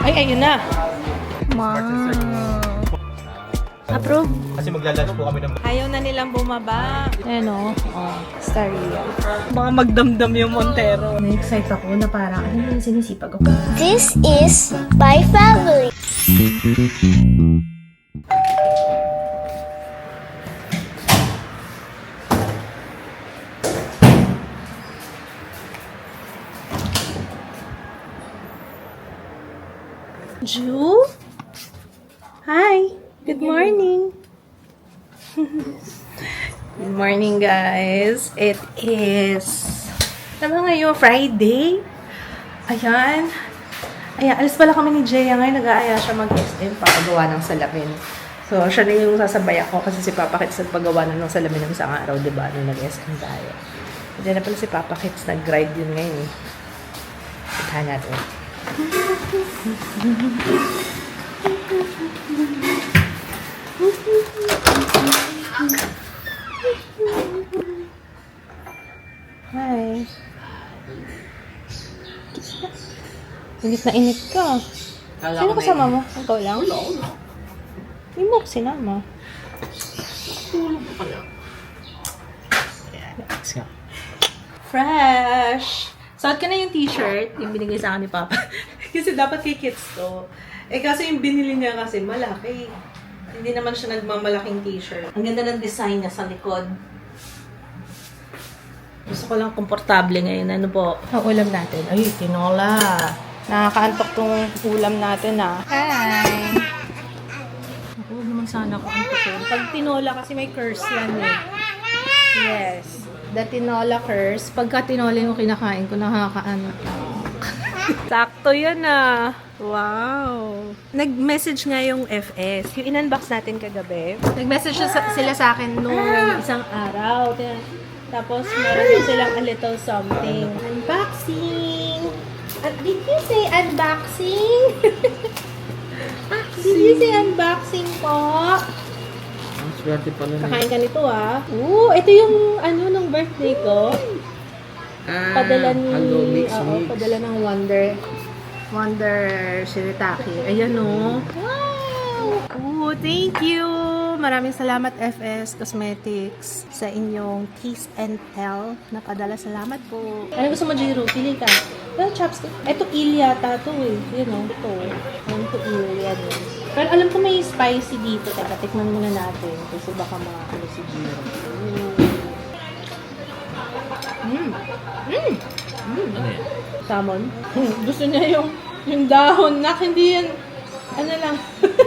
Ay, ayun na. Approve. Kasi maglalunch po kami ng... Ayaw na nilang bumaba. Ayan o. Oh, Staria. Mga magdamdam yung Montero. Na-excite ako na parang, ano yung sinisipag ako? This is my family. Ju? Hi! Good morning! Good morning, guys! It is... Ano ba ngayon? Friday? Ayan. Ayan, alis pala kami ni Jaya ngayon. Nag-aaya siya mag-SM para gawa ng salamin. So, siya na yung sasabay ako kasi si Papa Kits nagpagawa na ng salamin ng isang araw, diba? Nung nag-SM tayo. Diyan na pala si Papa Kits nag-ride yun ngayon. Itahan natin. Hi. Init na init ka. Sino kasama mo? Ikaw lang? Hindi mo ako sinama. Fresh! Suot ka na yung t-shirt, yung binigay sa akin ni Papa. Kasi dapat kay kids to. Eh kasi yung binili niya kasi malaki. Hindi naman siya nagmamalaking t-shirt. Ang ganda ng design niya sa likod. Gusto ko lang komportable ngayon. Ano po? Ang ulam natin. Ay, tinola. Nakakaantok tong ulam natin ah. Hi! Ako, huwag naman sana ako antokin. Pag tinola kasi may curse yan eh. Yes. The tinola curse. Pagka tinola yung kinakain ko, nakakaantok. Sakto yan ah. Wow. Nag-message nga yung FS. Yung in-unbox natin kagabi. Nag-message sila sa akin nung isang araw. Tapos meron din silang a little something. Unboxing! Did you say unboxing? Did you say unboxing po? Ang swerte pala na. Kakain ka nito ah. Ito yung ano nung birthday ko. Padala ni... Hello, mix. Padala ng Wonder Shirataki. Ayan o. Wow! Thank you! Maraming salamat FS Cosmetics sa inyong Kiss and Tell na padala. Salamat po. Ano gusto mo, Jiro? Pili ka. Well, chopstick. Ito Ilya yata to eh. Yun o. Ito. Ano to Ilya din. Pero alam ko may spicy dito. Teka, tikman muna natin. Kasi baka makakalo si Jiro. Ano yan? Salmon. Gusto niya yung dahon na hindi yan. Ano lang.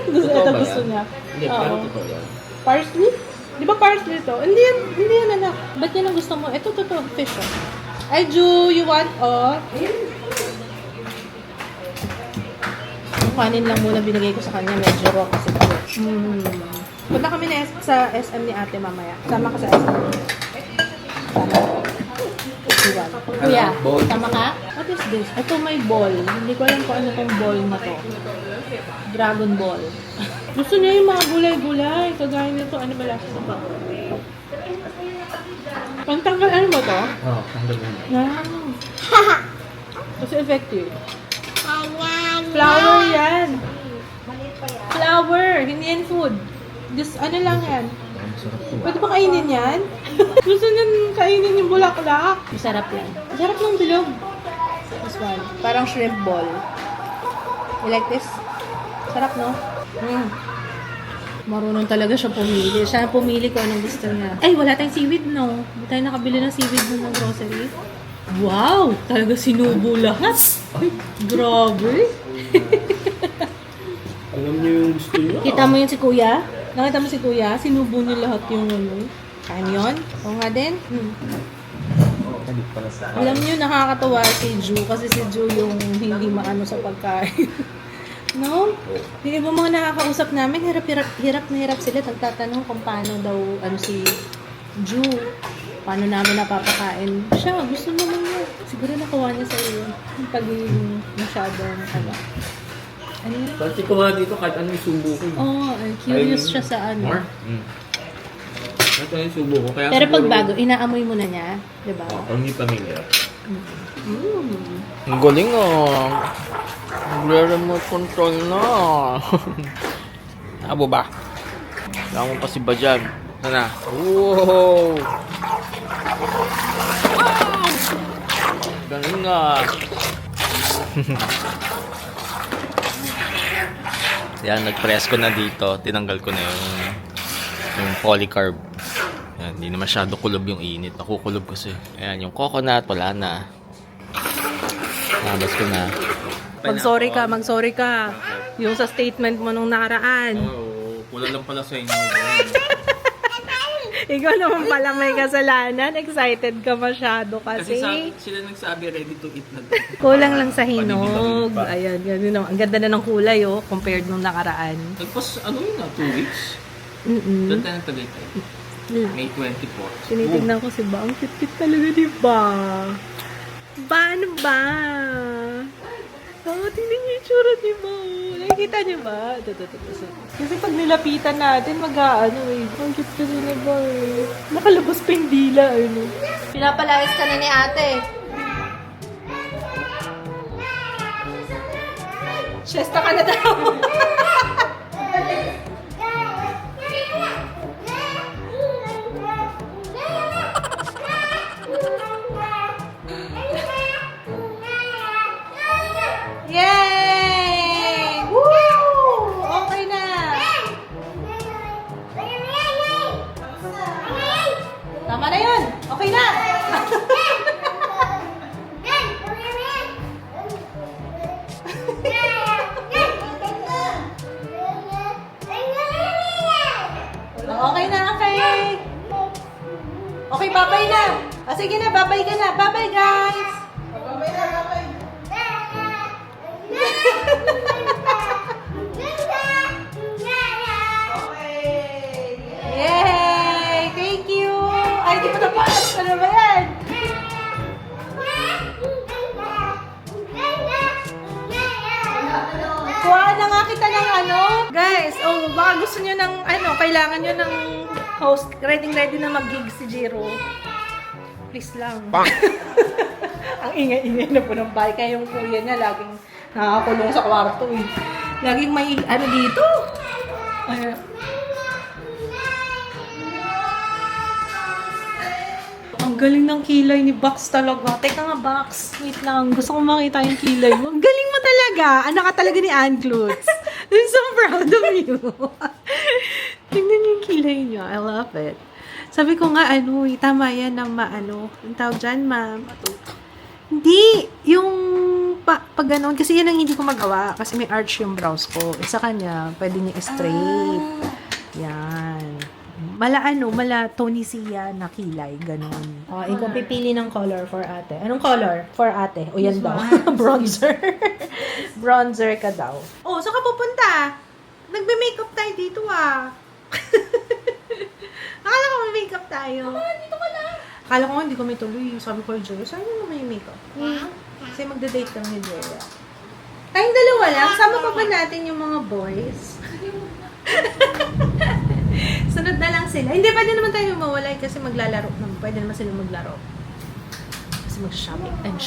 Gusto niya. Hindi, pero totoo yan. Parsley? Di ba parsley to? Hindi yan anak. Ba't yan ang gusto mo? Ito, fish oh. Ay, Ju, you want Yung kanin lang muna binigay ko sa kanya. Medyo raw kasi ito. Punta kami sa SM ni ate mamaya. Sama ka sa SM. Sama. Kuya, sama ka? What is this? Ito may ball. Hindi ko alam kung ano tong ball na to. Dragon ball. Gusto niya yung mga gulay-gulay. Kagaya nito, ano ba lasa ito? Pantanggal, ano ba to? Oo, tanggal mo. Kasi effective. Flour yan. Flour. Hindi yan food. Just ano lang yan. Ang sarap po. Pwede ba kainin yan? Gusto niya kainin yung bulaklak. Masarap yan. Masarap ng bilog. This one. Parang shrimp ball. You like this? Sarap, no? Marunong talaga siya pumili. Siya pumili kung anong gusto niya. Ay, wala tayong seaweed, no? Hindi tayo nakabili ng seaweed mo ng grocery. Wow! Talaga sinubo lahat. Ay, grabe. Alam niyo yung gusto niyo? Kita mo yun si Kuya? Nakita mo si Kuya? Sinubo niya lahat yung ano. Kain yun? Oo nga din. Hindi pala sa... Alam niyo, nakakatawa si Ju kasi si Ju yung hindi maano sa pagkain. No? Yung iba mga nakakausap namin, hirap na hirap sila. Nagtatanong kung paano daw si Ju. Paano namin napapakain. Siya, gusto naman niya. Siguro nakuha niya sa iyo. Yung pagiging masyadong ano yun? Pati ko nga dito kahit ano yung subo ko. Oo, curious siya sa ano. More? Ito yung subo ko. Kaya Pero pag siguro- bago, inaamoy mo na niya. Diba? Oo, pag hindi pamilya. Ang galing Nagre-remote control na. Abo ba? Kailangan mo pa si Bajan. Sana. Wow! Galing nga. Yan, nag-press ko na dito. Tinanggal ko na yung polycarb. Yan, hindi na masyado kulob yung init. Nakukulob kasi. Ayan, yung coconut, wala na. Nabas ko na. Mag-sorry ka. Yung sa statement mo nung nakaraan. Oo, wala lang pala sa inyo. Ikaw naman pala may kasalanan. Excited ka masyado kasi. Sila nagsabi ready to eat na. Kulang lang sa hinog. Panibig pa. Ayan, ganun naman. Ang ganda na ng kulay, compared nung nakaraan. Nagpas, ano yun 2 weeks? Doon tayo ng Tagaytay. May 24. Tinitignan ko si Ba. Ang cute talaga, di ba? Ba, ano ba? Oh, tingnan niyo yung tsura, di ba? Nakikita niyo ba? Ito. Kasi pag nilapitan natin, ang cute kasi ni Ba. Nakalabas pa yung dila, Pinapalayas ka na ni ate. Siesta ka na daw. Yay! Woo! Okay na. Tama na yun. Okay na. Okay na, okay. Okay, bye-bye na. Sige na, bye-bye ka na. Bye-bye, guys. Yay! Thank you! Ay, di pa tapos. Ano ba yan? Kuha na nga kita ng Guys, baka gusto nyo ng kailangan nyo ng host. Ready na mag-gig si Jiro. Please lang. Ang ingay-ingay na po ng bahay. Kaya yung kuya niya laging nakakulong sa kwarto Laging may dito. Ay, ang galing ng kilay ni Bax talaga. Teka nga, Bax. Wait lang. Gusto ko makita yung kilay mo. Ang galing mo talaga. Anak ka talaga ni Ann Klutz. I'm so proud of you. Tingnan niyo yung kilay niyo. I love it. Sabi ko nga, tama yan na ang tawag dyan, hindi, yung pag ganun, kasi yan ang hindi ko magawa, kasi may arch yung brows ko. Sa kanya, pwede niya straight. Yan. Mala Tony Sia na kilay, ganun. Ikaw pipili ng color for ate. Anong color for ate? O yan daw. Bronzer. Bronzer ka daw. Saan ka pupunta? Nagbe-makeup tayo dito Akala ko may makeup tayo. Dito ka na. Akala ko hindi ko may tuloy. Sabi ko, Joy, saan mo may makeup? Kasi magda-date kami ni Joya. Tayong dalawa lang. Sama pa ba natin yung mga boys? Sunod na lang sila. Hindi, pwede naman tayo mawalay kasi maglalaro naman. Pwede naman sila maglaro. Kasi mag-shopping.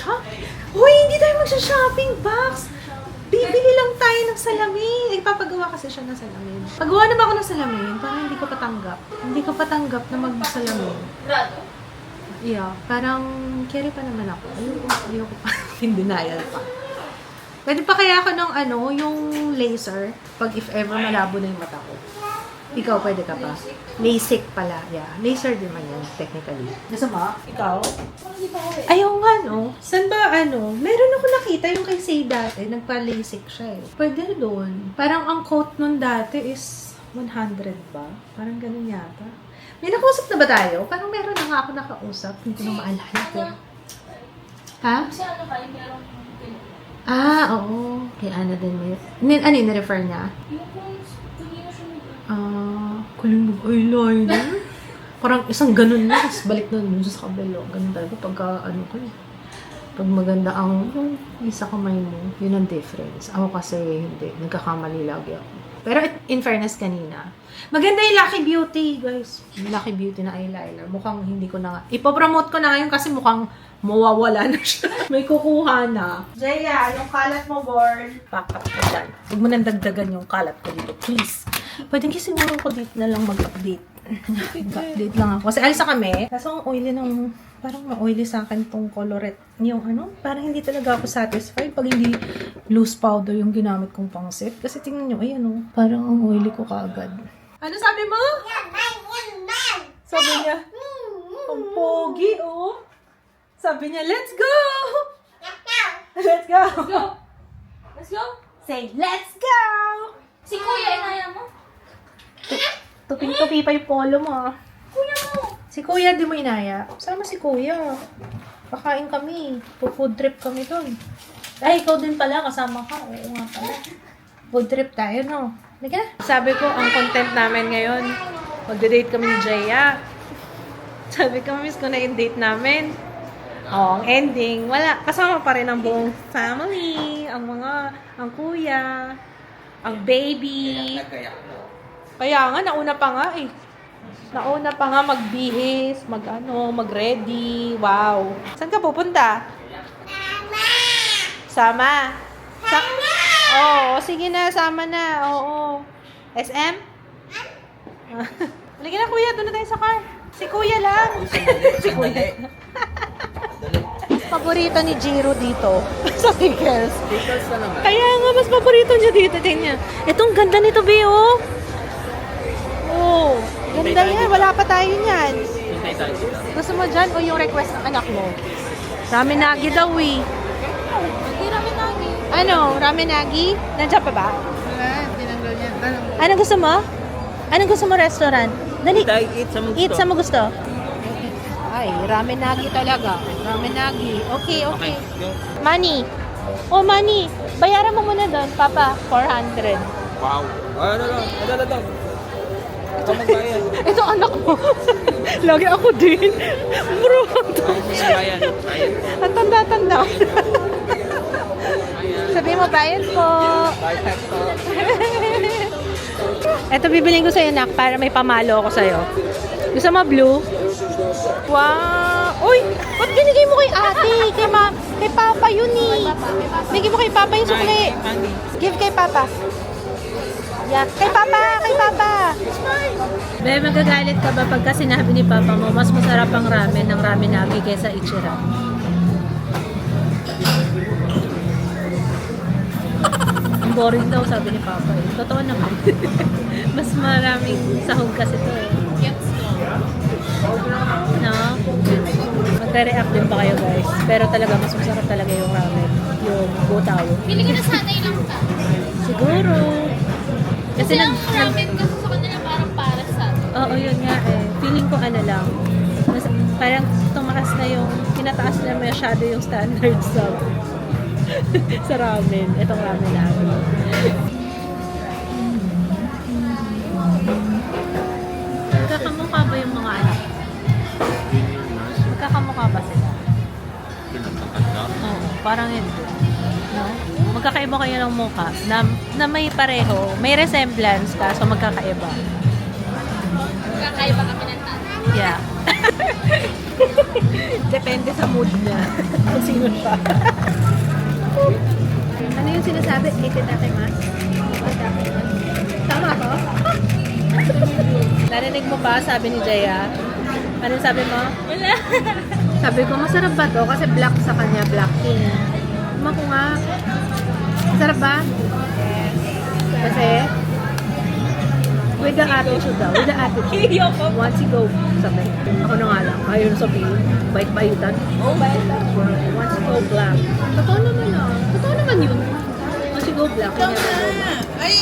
Hoy, hindi tayo mag-shopping, Box! Bibili lang tayo ng salamin. Papagawa kasi siya ng salamin. Pagawa na ba ako ng salamin? Parang hindi ko patanggap. Hindi ko patanggap na mag-salamin. Yeah, parang carry pa naman ako. Ayoko pa. In denial pa. Pwede pa kaya ako ng yung laser pag if ever malabo na yung mata ko. Ikaw, pwede ka pa? LASIK pala. Yeah, laser din man yan, technically. Gusto mo? Ikaw? Ayaw nga, Saan ba, meron ako nakita yung kay Say dati, nagpa-LASIK siya Pwede doon. Parang ang quote nun dati is 100 ba? Parang ganun yata. May nakausap na ba tayo? Parang meron na nga ako nakausap. Hindi ko na maalala ko. Ha? Oo. Kay Ana din. Ano yung na-refer niya? Kuling mag-eyeliner. Parang isang ganun na, tapos balik na dun sa kabelo. Ganun talaga pagka, pag maganda ang isa kamay mo, yun ang difference. Ako kasi, hindi. Nagkakamali lagi ako. Pero in fairness kanina, maganda yung Lucky Beauty, guys. Yung Lucky Beauty na eyeliner. Mukhang hindi ko na nga. Ipopromote ko na ngayon kasi mukhang mawawala na siya. May kukuha na. Jaya, yung kalat mo, Born. Pack up ko dyan. Huwag mo nang dagdagan yung kalat ko dito, please. Pwede kasi siguro ko dito na lang mag-update. Mag-update lang ako. Kasi alisa kami. Kaso ang oily ng... Parang ma-oily sa akin tong colorette. Yung ano, parang hindi talaga ako satisfied pag hindi loose powder yung ginamit kong pangsit. Kasi tingnan nyo, ayan o. Parang ang oily ko kaagad. Ano sabi mo? Sabi niya, ang pogi oh. Sabi niya, let's go! Let's go! Let's go. Say, let's go! Si Kuya, inaya mo? Tuping-tupi pa yung polo mo. Kuya mo. Si Kuya, di mo inaya. Sama si Kuya. Kakain kami. Food trip kami doon. Ay, ikaw din pala. Kasama ka. Oo nga pala. Food trip tayo, no? Sige na. Sabi ko, ang content namin ngayon, magde-date kami ni Jaya. Sabi ko, miss ko na yung date namin. Oh, ang ending, wala. Kasama pa rin ang buong family. Ang kuya, ang baby. Kaya nga, nauna pa nga eh. Nauna pa nga magbihis, mag-ready. Wow. Saan ka pupunta? Sama. Oo, sige na, sama na. Oo. SM? Halika na kuya, doon na tayo sa car. Si kuya lang. Si kuya. Paborito ni Jiro dito sa pickles. Pickles na naman. Kaya nga, mas paborito niya dito. Tingnan. Itong ganda nito, Bio. Oh, ganda yan. Wala pa tayo niyan. Hintay tayo dito. Gusto mo dyan o yung request ng anak mo? Ramen-nagi daw eh. Hindi ramen nagi. Ano? Ramen-nagi? Nandiyan pa ba? Wala, tinanggal niya. Anong gusto mo? Anong gusto mo restaurant? Dali. Tayo eat sa mga Eat sa mo gusto. Ay, ramen-nagi talaga. Ramen-nagi. Okay, okay. Go. Money. Oh, money. Bayaran mo muna doon, Papa. 400. Wow. Ano. Ito magbayad. Ito anak mo. Lagi ako din. Bro. Bayad. Ang tanda-tanda. Sabi mo, bayad po. Bayad po. Ito bibiling ko sa'yo, nak, para may pamalo ako sa'yo. Gusto mo blue? Wow! Uy! Ba't binigay mo kay ate? Kay Papa yun eh. Bigay mo kay Papa yung sukli. Give kay Papa. Yeah. Kay Papa! Kay Papa! Bebe, magagalit ka ba pagka sinabi ni Papa mo, mas masarap ang ramen ng ramen-nagi kaysa Ichiran? Ang boring daw, sabi ni Papa eh. Totoo naman. Mas maraming sahog kasi to eh. No? Magre-react din ba kayo guys? Pero talaga mas masarap talaga yung ramen. Yung butaw. Feeling ko na sanay lang ka. Siguro. Kasi Kasi ang ramen kasi sa kanila parang para sa atin. Oo, yun nga eh. Feeling ko ano lang. Parang tumaas na yung, pinataas na masyado yung standards sa ramen. Itong ramen namin. Magkakamukha ba yung mga anak? Magkakamukha ba sila? Pinagkakanda. Oo, parang hindi. No? Magkakaiba kayo ng mukha na may pareho, may resemblance kaso magkakaiba. Kakaiba kami ng tatay. Yeah. Depende sa mood niya. Kung sino siya. Ano yung sinasabi? Itit ate mas? Tama ko? Narinig mo ba? Sabi ni Jaya. Ano sabi mo? Wala. Sabi ko, masarap ba to? Kasi black sa kanya, black king. Tama ko nga. Masarap ba? Kasi, with the attitude daw. With the attitude. Once you go, sabi. Ako na nga lang. Ayaw na sabihin. Bait-baitan. Oh, bayad. Once you go black. Totoo naman ah. Totoo naman yun. Once you go black. Ikaw kanya na. go. Ay,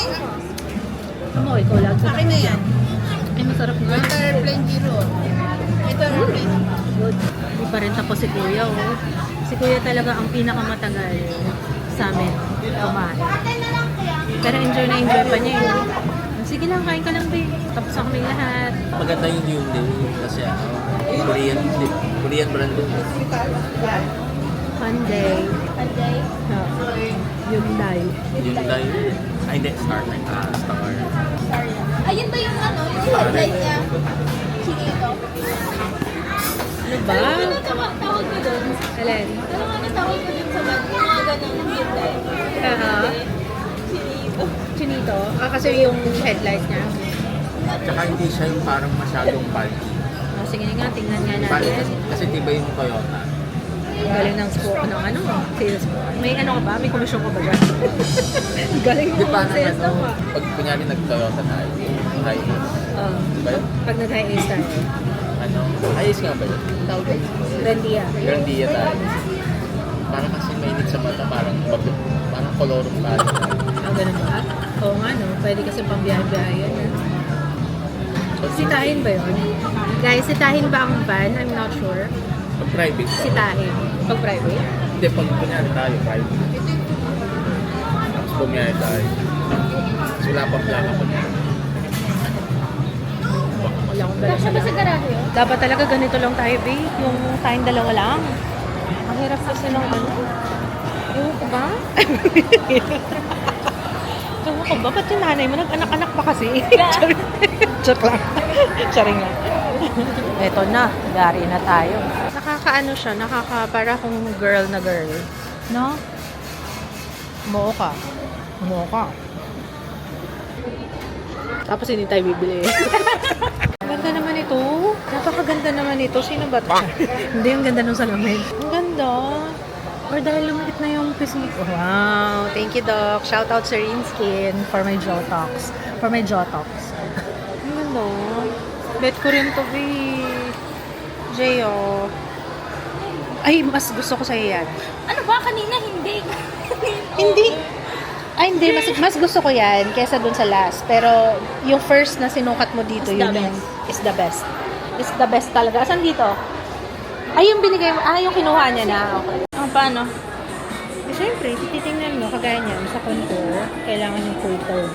Tama ko, ikaw lang. akin na yan. Ay, masarap nga. Ito airplane zero. Ito airplane. Good. Hindi pa rin tapos si Kuya, oh. Si Kuya talaga ang pinakamatagal sa amin kumain. Pero enjoy na enjoy pa niya eh. Sige lang, kain ka lang, babe. Tapos na kaming lahat. Maganda yung Hyundai kasi Korean brand din. Monday. Monday. Hyundai. Hyundai. Ay, hindi. Star. Ayun ba yung ano, yung headlight niya? Sige ito. Ano ba? Ano tawag ko doon. Alin? Ano nga natawag ko dun sa van? Yung mga ganun Hyundai. Chinito? Kasi yung headlight niya. Tsaka hindi siya yung parang masyadong bulky. Sige nga, tingnan nga Kasi, natin. kasi diba yung Toyota? Galing ng sales mo. May ano ka ba? May komisyon ka ba dyan? Galing Di ng ba sales ano, mo. pag kunyari nag-Toyota tayo, high ace. Diba yun? Pag nag-high ace tayo. Ano? High ace nga ba yun? Tawag yun? Grandia. Grandia tayo. Parang kasi mainit sa mata, parang kolorum pa. Ganun ba? Oo nga no. Pwede kasi pambiyahe-biyahe yan. Sitahin ba yun? Guys, sitahin ba ang van? I'm not sure. Pag private ba? Sitahin. Pag private? Hindi, pag kunyari tayo, private. Tapos bumiyahe tayo. So, wala pang plaka pa niya. Wala akong dala. Siya ba sa garahe yun? Dapat talaga ganito lang tayo, babe. Yung tayong dalawa lang. Ang hirap kasi ng ano. Ewan ko ba? Ewan ko ba? Ba't yung nanay mo? Nag-anak-anak pa kasi. Joke lang. Charing lang. Eto na. Gari na tayo. Nakakaano siya. Para kung girl na girl. No? Umuo ka. Tapos hindi tayo bibili. Ganda naman ito. Napakaganda naman ito. Sino ba ito? Hindi, ang ganda nung salamin. Ang ganda. Or dahil lumikit na yung pisngi ko. Wow. Thank you, Doc. Shout out Serene Skin for my Jotox. Ang ganda. Bet ko rin to be J.O. Ay, mas gusto ko sa'yo yan. Ano ba? Kanina hindi. Hindi. Ay, hindi. Mas gusto ko yan kesa dun sa last. Pero yung first na sinukat mo dito, Is yun the yung is the best. Is the best talaga. Asan dito? Ay, yung binigay mo. Yung kinuha niya na. Okay. Paano? Eh, syempre, titingnan mo. Kagaya niyan, sa contour, kailangan yung full tone.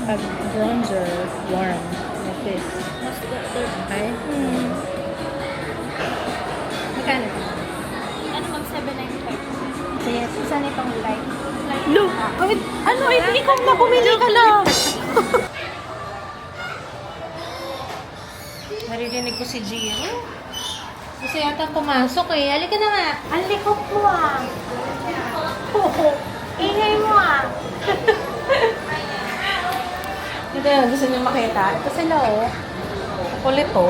Pag bronzer, warm. Like this. Mas better. Okay? Magkano? Ano mag 795? Yes. Isa na itong light. Look! Ano? Ikaw na bumili ka na! Naririnig ko si Jiro. Gusto yata pumasok eh. Halika na nga. Ang likot mo ah. Ingay mo ah. Ito yun, gusto niyo makita. Ito sila oh. Kulit oh.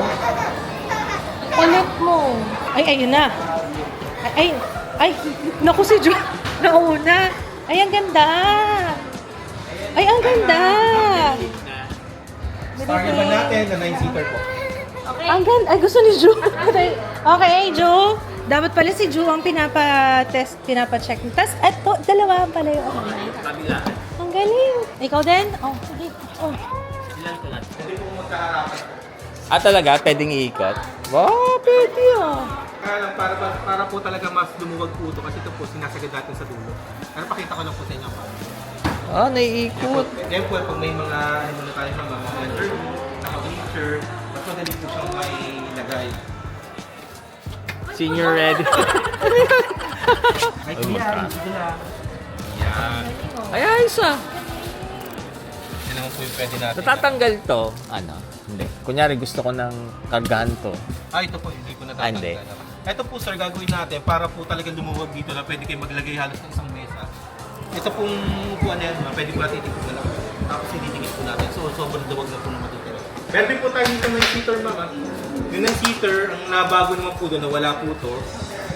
Kulit mo. Ay, ayun na. Ay, naku si Jo. Nauna. Ay, ang ganda. Ay, ang ganda. Start naman natin na 9-seater po. Okay. Ang ganda. Ay, gusto ni Jo. Okay, Jo. Dapat pala si Jo ang pinapa-test, pinapa-check. Tapos, eto, dalawa pala yung ano. Ang galing. Ikaw din? Oh, sige. Oh. Talaga? Pwedeng iikot? Wow, pwede Kaya lang, para po talaga mas lumuwag po ito kasi ito po sinasagad natin sa dulo. Pero pakita ko lang po sa inyo. Naiikot. Then po, pag may mga, ano na tayo mga interview, naka-bleacher, mas madali po siyang may lagay. Senior ready. May kuya, sige lang. Yan. Ay, ayos ah. Yan naman po yung pwede natin. Natatanggal to. Ano? Hindi. Kunyari gusto ko ng kargahan to. Ito po, hindi ko Hindi. natatanggal. Ito po sir, gagawin natin para po talaga lumuwag dito na pwede kayo maglagay halos ng isang mesa. Ito pong upuan na yan, pwede po natin itikot na lang. Tapos ididikit po natin. So, sobrang duwag na po na matutira. Meron din po tayo dito ng seater mama. Yung ng seater, ang nabago naman po doon na wala po to.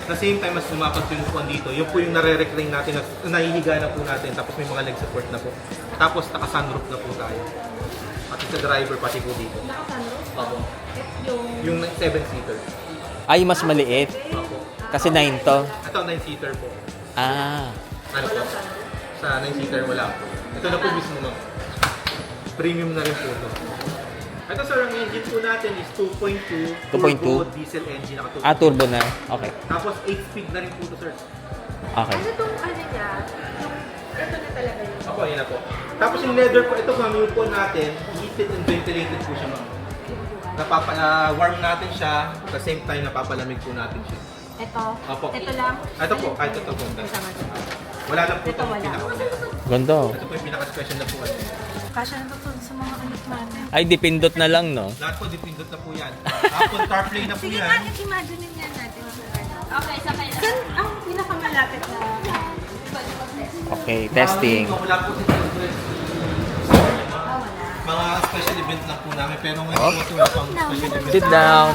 At the same time, mas lumapag po yung upuan dito. Yun po yung nare-recline natin na nahihiga na po natin. Tapos may mga leg support na po. Tapos naka-sunroof na po tayo. Pati sa driver, pati po dito. Naka-sunroof? Yung 7-seater. Ay, mas maliit. Kasi 9 to. Ito, 9-seater po. Ano po? Sa 9-seater wala po. Ito na po mismo ma'am. Premium na rin po ito. Ito sir, ang engine po natin is 2.2 turbo diesel engine. Turbo na. Okay. Tapos 8-speed na rin po ito sir. Okay. Itong ano niya, ito na talaga yun. Ako, yun na po. Tapos yung leather po, ito ma'am, yung po natin, heated and ventilated po siya ma'am. Warm natin siya, at the same time napapalamig po natin siya. Ito. Opo. Ito lang. Ito po, kahit ito po. Wala lang po ito. Ganda. Ito po yung pinaka-special na po. Kasya na to sa mga anak namin. Ay, dipindot na lang, no? Lahat po, dipindot na po yan. Apple CarPlay na po Sige yan. nga, imagine nga natin. Okay, sakay na. Saan ang pinakamalapit na? Okay, testing. Wala po si Children. Mga special event lang po namin, pero ngayon po ito pang special event. Sit down.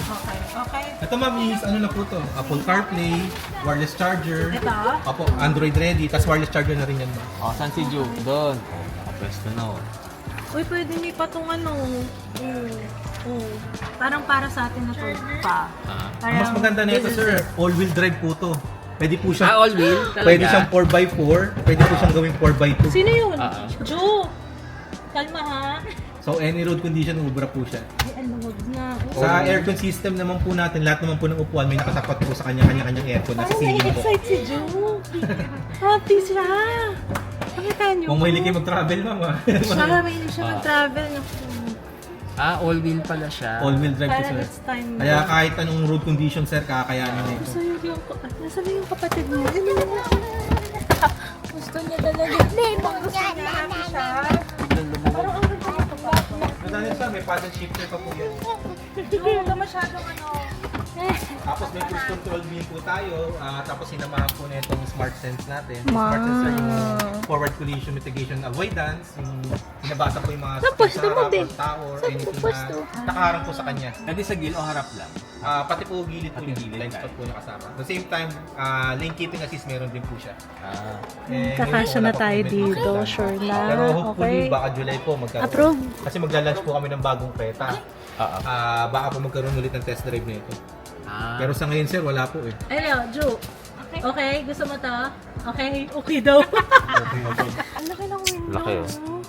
Okay. Ito ma'am is ano na po to? Apple CarPlay, wireless charger. Ito? Opo, Android ready, tapos wireless charger na rin yan ma'am. Oh, saan si Ju? Doon. Pwesto na oh. Uy, pwede may patong ano. Parang para sa atin na to pa. Ang mas maganda na ito sir, all-wheel drive po to. Pwede po siya, all wheel? Talaga? pwede siyang 4x4, pwede po siyang gawing 4x2. Sino yun? Ah. Jo! Kalma ha. So any road condition, ubra po siya. Ay, ano, wag na. Sa aircon system naman po natin, lahat naman po ng upuan may nakatapat po sa kanya-kanyang aircon na sa Parang ceiling po. na-excite si Jo. Happy siya. Pakita niyo. Kung mahilig kayo mag-travel ma'am Siya, may siya mag-travel. All wheel pala siya. All-wheel drive po Parang sir. it's time na. Kaya kahit anong road condition sir, kakayanin nito. Gusto yung nasaan yung kapatid mo? Gusto niya talaga. Happy siya. Parang ang ganda nito pa. Nadali sir, may paddle shifter pa po yan. Jo, huwag ka masyadong ano. Tapos may cruise control beam po tayo, tapos sinamahan po na itong smart sense natin. Smart sense ay yung forward collision mitigation avoidance, yung binabasa po yung mga Tapos, sa harap tumod eh. or tao or anything na nakaharang po sa kanya. Pwede sa gilid o harap lang? Pati po gilid po Pati yung gilid, blind spot po nakasama. At the same time, lane keeping assist meron din po siya. Kakasya wala na pa tayo po dito, may sure na. Pero hopefully, Okay. baka July po magkaroon. Approve. Kasi magla-launch po kami ng bagong Creta. Baka po magkaroon ulit ng test drive na ito. Pero sa ngayon sir, wala po eh. Ay, Leo, Jo. Okay, gusto mo to? Okay, okay daw. Ang laki ng window. Laki, oh.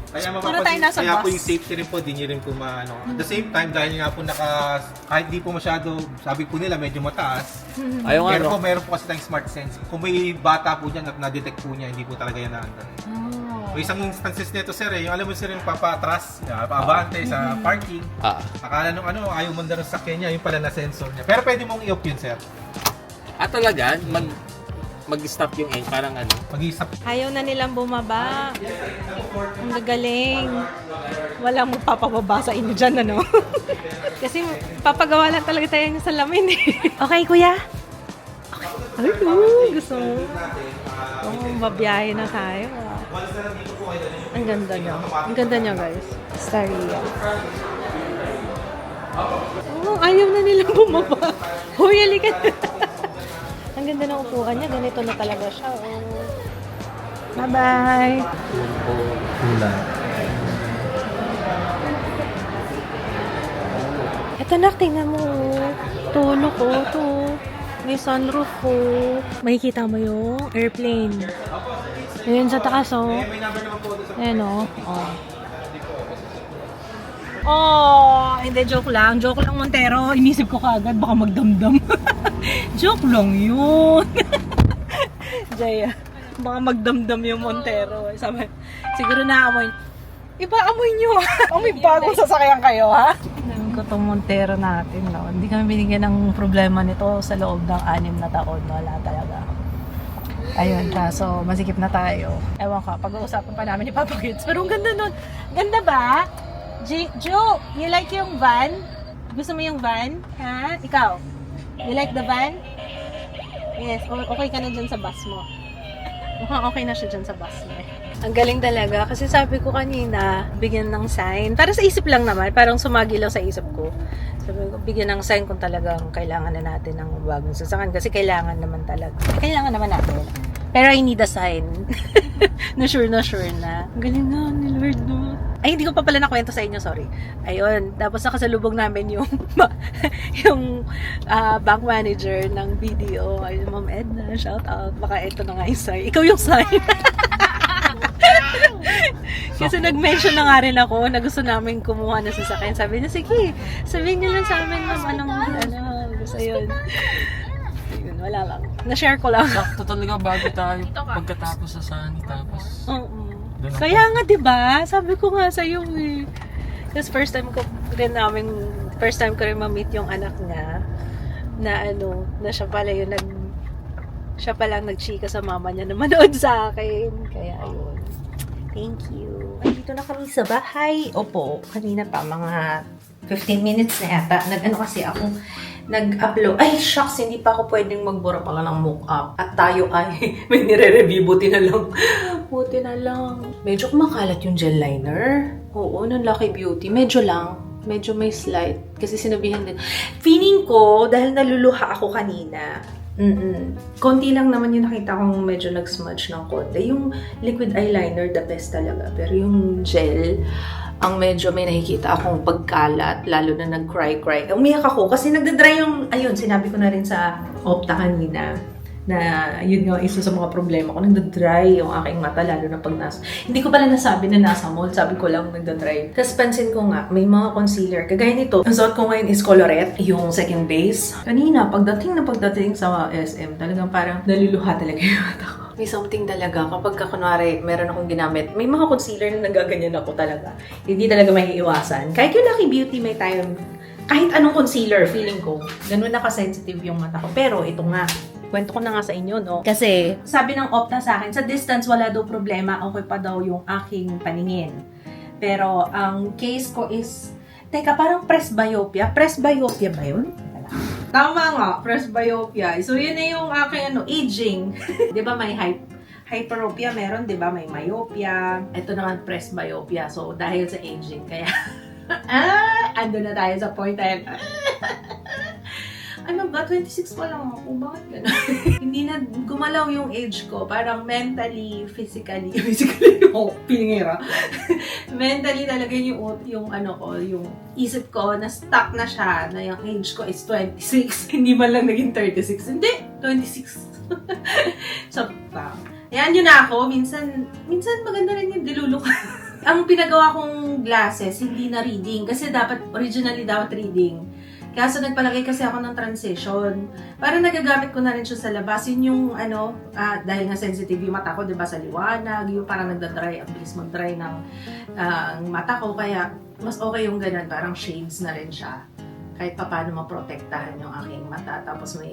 Kaya Para tayo nasa kaya po bus. yung safety rin po, di nyo rin po maano. At the same time, dahil nga po kahit di po masyado, sabi po nila medyo mataas, Ayaw nga, no? meron po kasi tayong smart sense. Kung may bata po dyan at na-detect po niya, hindi po talaga yan naandar. So isang instances nito sir yung alam mo sir yung papatras, paabante sa parking. Akala nung ayaw mandar sa sakyan niya, yung pala na sensor niya. Pero pwede mong i-off yun sir. Talaga? Mag-stop yung aim, parang ano? Mag-iisap. Ayaw na nilang bumaba. Ang gagaling. Walang magpapababa sa inyo dyan, ano? Kasi papagawa lang talaga tayo ng salamin eh. Okay, kuya? Okay. Ay, gusto mo? Babiyahe na tayo. Ang ganda niya. Ang ganda niya, guys. Staria. Ayaw na nilang bumaba. Hoy, halika na. Ang ganda ng upuan niya. Ganito na talaga siya. Bye-bye. Ito na, tingnan mo. Tulo ko to. May sunroof ko. Makikita mo yung airplane. Ayun sa taas, oh. Ayan, oh. Oh, hindi, joke lang. Joke lang, Montero. Inisip ko kaagad, baka magdamdam. Joke lang yun. Jaya, baka magdamdam yung Montero. Sabi, siguro naamoy. Iba, amoy nyo. May bagong sasakyan kayo, ha? Namin ko itong Montero natin, no? Hindi kami binigyan ng problema nito sa loob ng 6 na taon. Wala talaga. Ayun, kaso masikip na tayo. Ewan ka, pag-uusapan pa namin ni Papa Kids. Pero ang ganda nun. Ganda ba? Jo, you like yung van? Gusto mo yung van? Ha? Ikaw? You like the van? Yes, okay ka na dyan sa bus mo. Mukhang okay na siya dyan sa bus mo. Ang galing talaga kasi sabi ko kanina, bigyan ng sign. Para sa isip lang naman, parang sumagi lang sa isip ko. Sabi ko, bigyan ng sign kung talagang kailangan na natin ng bagong sasakyan. Kasi kailangan naman talaga. Kailangan naman natin. Pero I need a sign. na sure na. Ang galing na ni Lord, no? Ay, hindi ko pa pala nakwento sa inyo, sorry. Ayun, tapos nakasalubong namin yung bank manager ng BDO. Ay, Ma'am Edna, shout out. Baka ito na nga yung sign. Ikaw yung sign. Kasi nag-mention na nga rin ako na gusto namin kumuha na sasakyan. Sabi niya, sige, sabihin niyo lang sa amin, ma'am, anong gusto yun. Ayun, wala lang. Na-share ko lang. Sakto talaga bago tayo pagkatapos sa Sunny, tapos... Oo. Kaya nga, diba? Sabi ko nga sa'yo eh. Kasi first time ko rin ma-meet yung anak niya na na siya pala yung siya palang nagchika sa mama niya na manood sa akin. Kaya ayun. Thank you. Ay, dito na kami sa bahay. Opo, kanina pa mga 15 minutes na yata. Nag-ano kasi ako, nag-upload. Ay, shucks, hindi pa ako pwedeng magbura pala ng mock-up. At tayo ay, may nire-review, buti na lang. Buti na lang. Medyo kumakalat yung gel liner. Oo, ng Lucky Beauty. Medyo lang. Medyo may slight. Kasi sinabihan din. Feeling ko, dahil naluluha ako kanina, konti lang naman yung nakita kong medyo nag-smudge ng konti. Yung liquid eyeliner, the best talaga. Pero yung gel, ang medyo may nakikita akong pagkalat, lalo na nag-cry. Umiyak ako kasi nagda-dry yung, ayun, sinabi ko na rin sa Opta kanina, na yun nga isa sa mga problema ko, nagda-dry yung aking mata, lalo na pag nasa, hindi ko pala nasabi na nasa mall, sabi ko lang nagda-dry. Tapos pansin ko nga, may mga concealer, kagaya nito, ang suot ko ngayon is Colorette, yung second base. Kanina, pagdating sa SM, talagang parang naluluha talaga yung mata ko. May something talaga, kapag kunwari, meron akong ginamit, may mga concealer na nagaganyan ako talaga. Hindi talaga may iiwasan. Kahit yung Lucky Beauty may time, kahit anong concealer, feeling ko, ganun nakasensitive yung mata ko. Pero ito nga, kwento ko na nga sa inyo, no? Kasi, sabi ng Opta sa akin, sa distance wala daw problema, okay pa daw yung aking paningin. Pero, ang case ko is, teka, parang presbyopia. Presbyopia ba yun? Tama nga, presbyopia. So, yun na yung aking aging. Di ba may hyperopia meron, di ba? May myopia. Ito naman, presbyopia. So, dahil sa aging, kaya, ando na tayo sa point na ano ba, 26 pa lang ako, bakit gano'n? Hindi na gumalaw yung age ko, parang mentally, physically, oh, pingira. Mentally talaga yung ano ko, yung isip ko, na stuck na siya, na yung age ko is 26. Hindi man lang naging 36. Hindi, 26. So, ayan yun na ako, minsan maganda rin yung dilulok. Ang pinagawa kong glasses, hindi na reading, kasi originally dapat reading. Kaso nagpalagay kasi ako ng transition. Para nagagamit ko na rin siya sa labas. Yun yung dahil nga sensitive yung mata ko, diba, sa liwanag, yung parang nagda-dry, ang bilis mag-dry ng mata ko. Kaya mas okay yung ganun, parang shades na rin siya. Kahit pa paano maprotektahan yung aking mata. Tapos may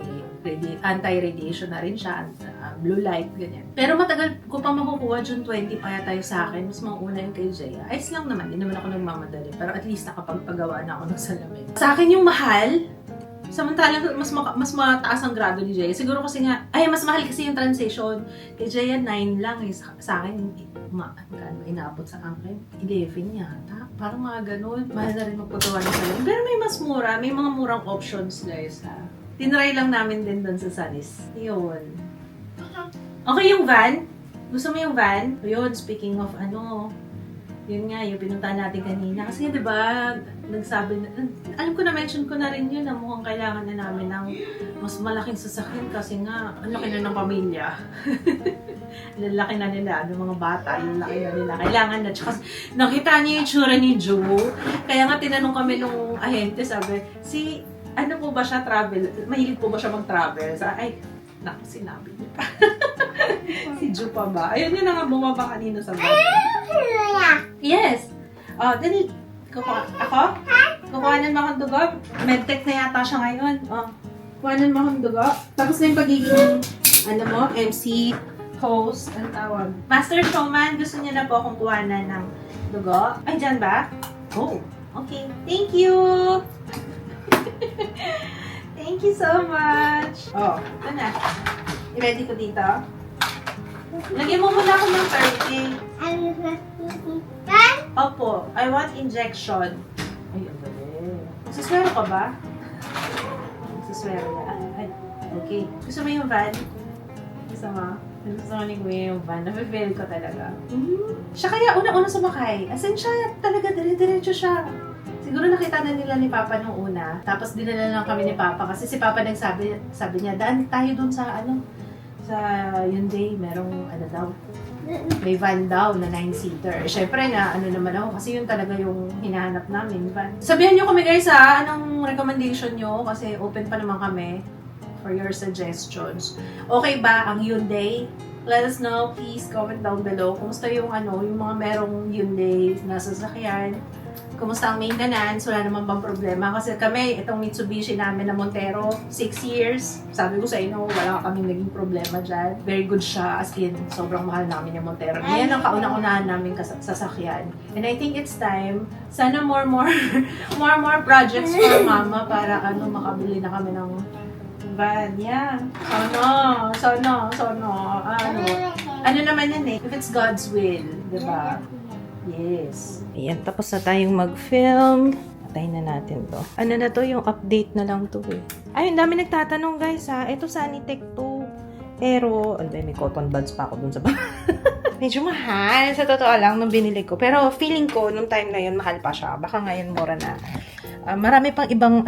anti-radiation na rin siya, blue light, ganyan. Pero matagal ko pa makukuha, June 20 pa yata yung sa akin. Mas mauna yung kay Jaya. Ayos lang naman, hindi naman ako nagmamadali. Pero at least nakapagpagawa na ako ng salamin. Sa akin yung mahal, samantalang mas mataas ang grado ni Jaya. Siguro kasi nga, mas mahal kasi yung transition. Kay Jaya, 9 lang. Sa akin, inaabot sa akin. 11 yata. Parang mga ganun. Mahal na rin magpagawa ng salamin. Pero may mas mura. May mga murang options, guys, ha. Tinry lang namin din doon sa Sunny's. Yun. Okay yung van? Gusto mo yung van? Yun, speaking of yun nga, yung pinuntahan natin kanina. Kasi diba, nagsabi na, alam ko na-mention ko na rin yun na mukhang kailangan na namin ng mas malaking sasakyan kasi nga, ang laki na ng pamilya. Lalaki na nila, ng mga bata, lalaki na nila. Kailangan na. Tsaka nakita niya yung tsura ni Joe. Kaya nga tinanong kami nung ahente, sabi, ano po ba siya travel? Mahilig po ba siya mag-travel? Sinabi niya pa. Si Joe pa ba? Ayun yun na nga bumaba kanina sa bag. Yes. Dali. Ako? Kukuhanan mo akong dugo? Medtech na yata siya ngayon. Kukuhanan mo akong dugo. Tapos na yung pagiging, MC, host, ang tawag. Master Showman, gusto niya na po akong kuhanan ng dugo. Ay, dyan ba? Oh, okay. Thank you! Thank you so much! Ito na. I-ready ko dito. Lagyan mo muna ako ng 30. Opo, I want injection. Ay, ang galing. Suswero ka ba? Suswero na. Ay, okay. Gusto mo yung van? Gusto mo? Gusto mo ni Kuya yung van. Nafe-feel ko talaga. Siya kaya una-una sumakay. As in siya talaga, dire-diretso siya. Siguro nakita na nila ni Papa nung una. Tapos dinala lang kami ni Papa. Kasi si Papa nagsabi niya, daan tayo dun sa sa Hyundai, merong daw, may van daw na 9-seater. Siyempre na, naman ako, kasi yun talaga yung hinahanap namin, van. Sabihan nyo kami guys anong recommendation nyo? Kasi open pa naman kami for your suggestions. Okay ba ang Hyundai? Let us know, please comment down below. Kumusta yung yung mga merong Hyundai na sasakyan? Kumusta ang maintenance? Wala naman bang problema? Kasi kami, itong Mitsubishi namin na Montero, 6 years. Sabi ko sa inyo, wala kaming naging problema dyan. Very good siya. As in, sobrang mahal namin yung Montero. Yan ang kauna-unahan namin sasakyan. And I think it's time, sana more projects for mama para makabili na kami ng van. Yeah. Sana. Ano naman yan eh. If it's God's will, diba? Yes. Ayan, tapos na tayong mag-film. Patayin na natin to. Ano na to? Yung update na lang to eh. Ay, ang dami nagtatanong guys ha. Ito Sanitec to. Pero, may cotton buds pa ako dun sa medyo mahal. Sa totoo lang, nung binili ko. Pero feeling ko, nung time na yun, mahal pa siya. Baka ngayon, mura na. Marami pang ibang,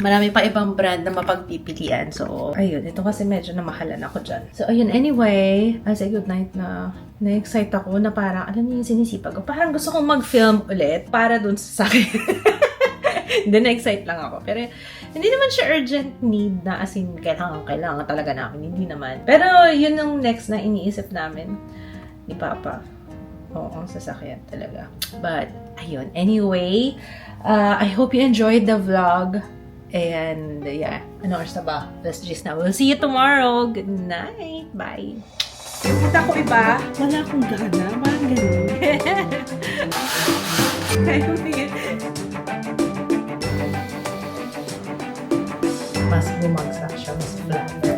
marami pang ibang brand na mapagpipilian. So, ayun. Ito kasi medyo namahalan ako dyan. So, ayun. Anyway, I say good night na. Na-excite ako na parang, alam niyo yung sinisipag ko. Parang gusto kong mag-film ulit para dun sa akin. Hindi, na-excite lang ako. Pero, hindi naman siya urgent need na as in, kailangan talaga namin. Hindi naman. Pero, yun yung next na iniisip namin ni Papa. Oo, ang sasakyan talaga. But, ayun. Anyway, I hope you enjoyed the vlog. And, yeah. Ano oras na ba? Let's just now. We'll see you tomorrow. Good night. Bye. Yung punta ko iba, wala akong gana. Parang ganun. Mas bumagsak siya. Mas flat.